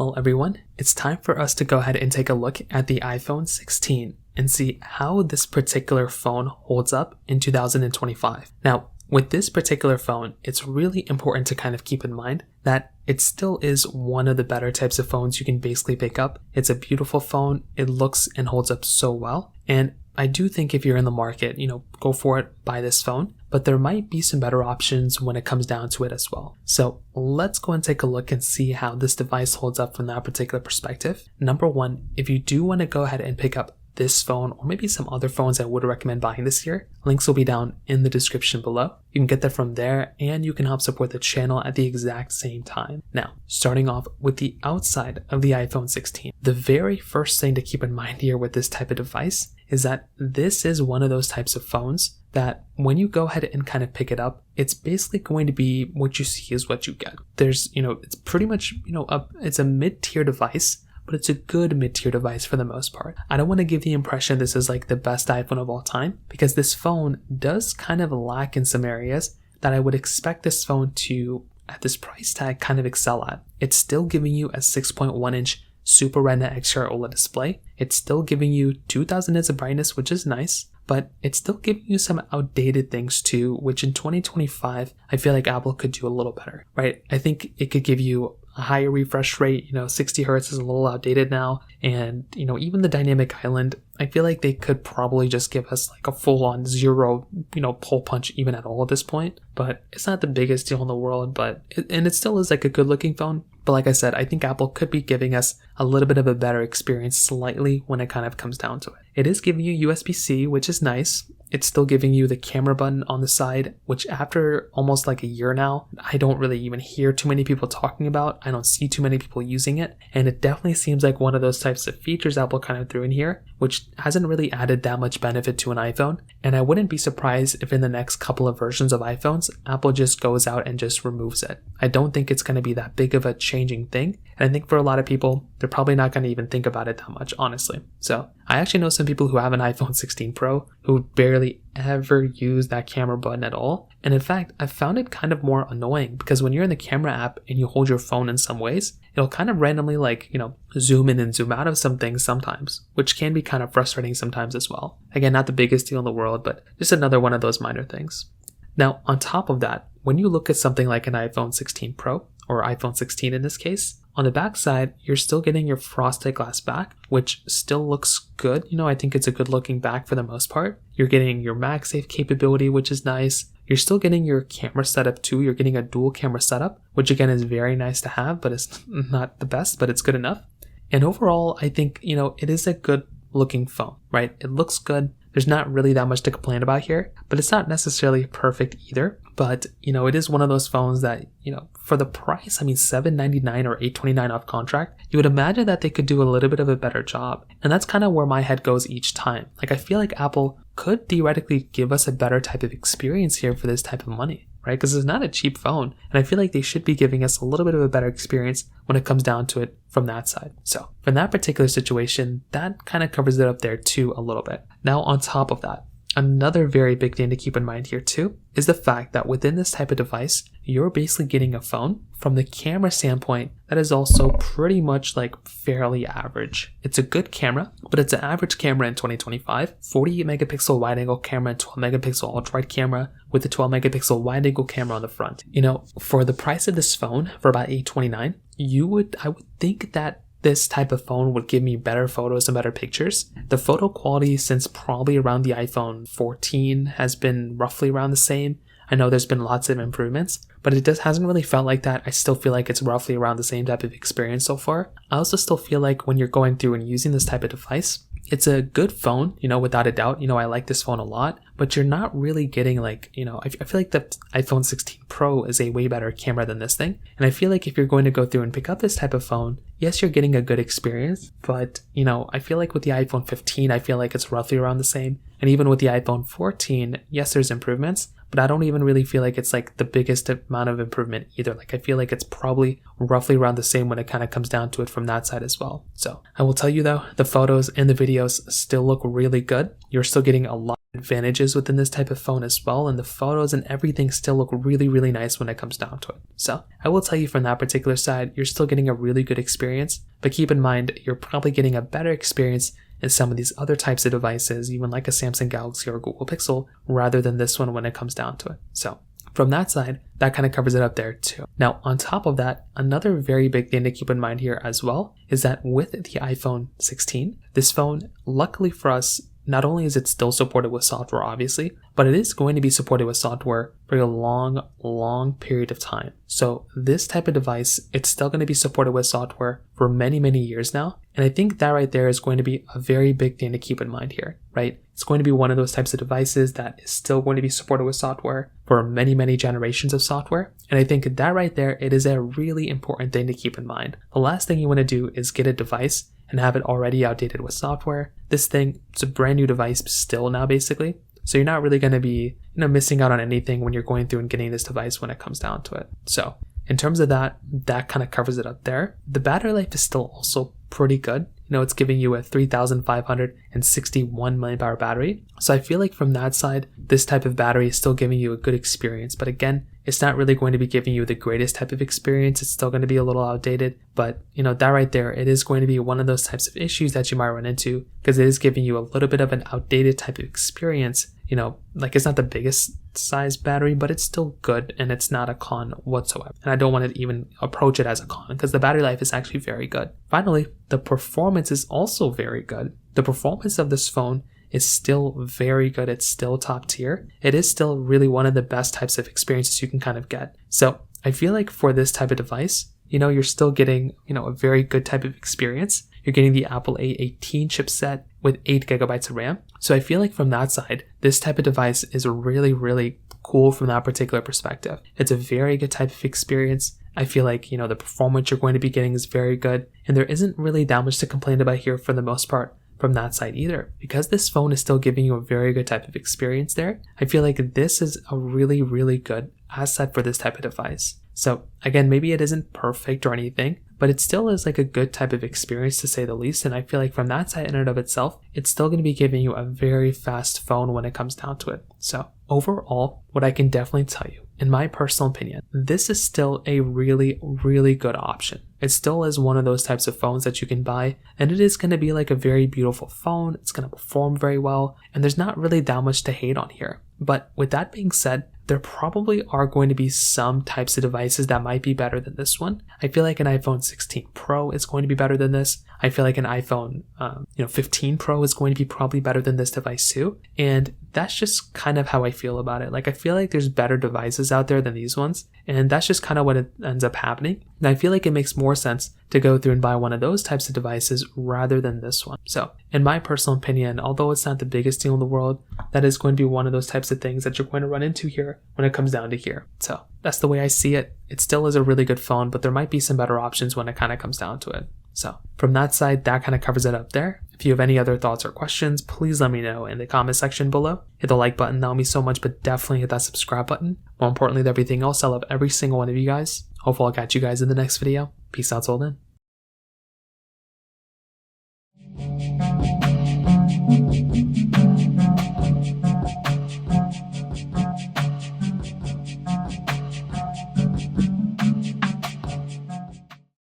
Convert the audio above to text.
Well, everyone, it's time for us to go ahead and take a look at the iPhone 16 and see how this particular phone holds up in 2025. Now, with this particular phone, it's really important to kind of keep in mind that it still is one of the better types of phones you can basically pick up. It's a beautiful phone. It looks and holds up so well. And I do think if you're in the market, go for it, buy this phone. But there might be some better options when it comes down to it as well. So let's go and take a look and see how this device holds up from that particular perspective. Number one, if you do want to go ahead and pick up this phone or maybe some other phones I would recommend buying this year, links will be down in the description below. You can get that from there and you can help support the channel at the exact same time. Now, starting off with the outside of the iPhone 16, the very first thing to keep in mind here with this type of device is that this is one of those types of phones that when you go ahead and kind of pick it up, it's basically going to be what you see is what you get. There's, it's pretty much, it's a mid-tier device, but it's a good mid-tier device for the most part. I don't want to give the impression this is like the best iPhone of all time, because this phone does kind of lack in some areas that I would expect this phone to, at this price tag, kind of excel at. It's still giving you a 6.1-inch Super Retina XDR OLED display. It's still giving you 2000 nits of brightness, which is nice, but it's still giving you some outdated things too, which in 2025, I feel like Apple could do a little better, right? I think it could give you a higher refresh rate, 60 hertz is a little outdated now. And, even the dynamic island, I feel like they could probably just give us like a full on zero, pull punch even at all at this point. But it's not the biggest deal in the world, and it still is like a good looking phone. But like I said, I think Apple could be giving us a little bit of a better experience slightly when it kind of comes down to it. It is giving you USB-C, which is nice. It's still giving you the camera button on the side, which after almost like a year now, I don't really even hear too many people talking about. I don't see too many people using it. And it definitely seems like one of those types of features Apple kind of threw in here, which hasn't really added that much benefit to an iPhone. And I wouldn't be surprised if in the next couple of versions of iPhones, Apple just goes out and just removes it. I don't think it's going to be that big of a changing thing. And I think for a lot of people, they're probably not going to even think about it that much, honestly. So I actually know some people who have an iPhone 16 Pro who barely ever use that camera button at all. And in fact, I found it kind of more annoying because when you're in the camera app and you hold your phone in some ways, it'll kind of randomly zoom in and zoom out of some things sometimes, which can be kind of frustrating sometimes as well. Again, not the biggest deal in the world, but just another one of those minor things. Now, on top of that, when you look at something like an iPhone 16 Pro, or iPhone 16 in this case, on the back side, you're still getting your frosted glass back, which still looks good. I think it's a good looking back for the most part. You're getting your MagSafe capability, which is nice. You're still getting your camera setup too. You're getting a dual camera setup, which again is very nice to have, but it's not the best, but it's good enough. And overall, I think, it is a good looking phone, right? It looks good. There's not really that much to complain about here, but it's not necessarily perfect either. But, it is one of those phones that, for the price, $799 or $829 off contract, you would imagine that they could do a little bit of a better job. And that's kind of where my head goes each time. Like, I feel like Apple could theoretically give us a better type of experience here for this type of money, right? Because it's not a cheap phone. And I feel like they should be giving us a little bit of a better experience when it comes down to it from that side. So from that particular situation, that kind of covers it up there too a little bit. Now, on top of that, another very big thing to keep in mind here too is the fact that within this type of device, you're basically getting a phone from the camera standpoint that is also pretty much like fairly average. It's a good camera, but it's an average camera in 2025. 48 megapixel wide angle camera and 12 megapixel ultra wide camera with a 12 megapixel wide angle camera on the front. For the price of this phone for about $829, I would think that this type of phone would give me better photos and better pictures. The photo quality since probably around the iPhone 14 has been roughly around the same. I know there's been lots of improvements, but it hasn't really felt like that. I still feel like it's roughly around the same type of experience so far. I also still feel like when you're going through and using this type of device, it's a good phone, without a doubt. I like this phone a lot, but you're not really getting I feel like the iPhone 16 Pro is a way better camera than this thing. And I feel like if you're going to go through and pick up this type of phone, yes, you're getting a good experience, but, I feel like with the iPhone 15, I feel like it's roughly around the same. And even with the iPhone 14, yes, there's improvements, but I don't even really feel like it's like the biggest amount of improvement either. Like I feel like it's probably roughly around the same when it kind of comes down to it from that side as well. So I will tell you though, the photos and the videos still look really good. You're still getting a lot advantages within this type of phone as well, and the photos and everything still look really, really nice when it comes down to it. So I will tell you from that particular side, you're still getting a really good experience, but keep in mind, you're probably getting a better experience in some of these other types of devices, even like a Samsung Galaxy or Google Pixel, rather than this one when it comes down to it. So from that side, that kind of covers it up there too. Now, on top of that, another very big thing to keep in mind here as well is that with the iPhone 16, this phone, luckily for us, not only is it still supported with software, obviously, but it is going to be supported with software for a long, long period of time. So this type of device, it's still going to be supported with software for many, many years now. And I think that right there is going to be a very big thing to keep in mind here, right? It's going to be one of those types of devices that is still going to be supported with software for many, many generations of software. And I think that right there, it is a really important thing to keep in mind. The last thing you want to do is get a device and have it already outdated with software. This thing, it's a brand new device still now, basically. So you're not really going to be, missing out on anything when you're going through and getting this device when it comes down to it. So in terms of that kind of covers it up there. The battery life is still also pretty good. It's giving you a 3,561 milliamp-hour battery. So I feel like from that side, this type of battery is still giving you a good experience. But again, it's not really going to be giving you the greatest type of experience. It's still going to be a little outdated. But, that right there, it is going to be one of those types of issues that you might run into because it is giving you a little bit of an outdated type of experience. Like it's not the biggest size battery, but it's still good and it's not a con whatsoever. And I don't want to even approach it as a con because the battery life is actually very good. Finally, the performance is also very good. The performance of this phone is still very good. It's still top tier. It is still really one of the best types of experiences you can kind of get. So I feel like for this type of device, you're still getting, a very good type of experience. You're getting the Apple A18 chipset with 8 gigabytes of RAM. So I feel like from that side, this type of device is really, really cool from that particular perspective. It's a very good type of experience. I feel like, the performance you're going to be getting is very good. And there isn't really that much to complain about here for the most part from that side either. Because this phone is still giving you a very good type of experience there, I feel like this is a really, really good asset for this type of device. So again, maybe it isn't perfect or anything, but it still is like a good type of experience to say the least. And I feel like from that side in and of itself, it's still going to be giving you a very fast phone when it comes down to it. So overall, what I can definitely tell you, in my personal opinion, this is still a really, really good option. It still is one of those types of phones that you can buy, and it is going to be like a very beautiful phone. It's going to perform very well, and there's not really that much to hate on here. But with that being said, there probably are going to be some types of devices that might be better than this one. I feel like an iPhone 16 Pro is going to be better than this. I feel like an iPhone 15 Pro is going to be probably better than this device too. And that's just kind of how I feel about it. Like I feel like there's better devices out there than these ones. And that's just kind of what it ends up happening. And I feel like it makes more sense to go through and buy one of those types of devices rather than this one. So in my personal opinion, although it's not the biggest deal in the world, that is going to be one of those types of things that you're going to run into here when it comes down to here. So that's the way I see it. It still is a really good phone, but there might be some better options when it kind of comes down to it. So from that side, that kind of covers it up there. If you have any other thoughts or questions, please let me know in the comment section below. Hit the like button, that would mean so much, but definitely hit that subscribe button. More importantly than everything else, I love every single one of you guys. Hopefully I'll catch you guys in the next video. Peace out till then.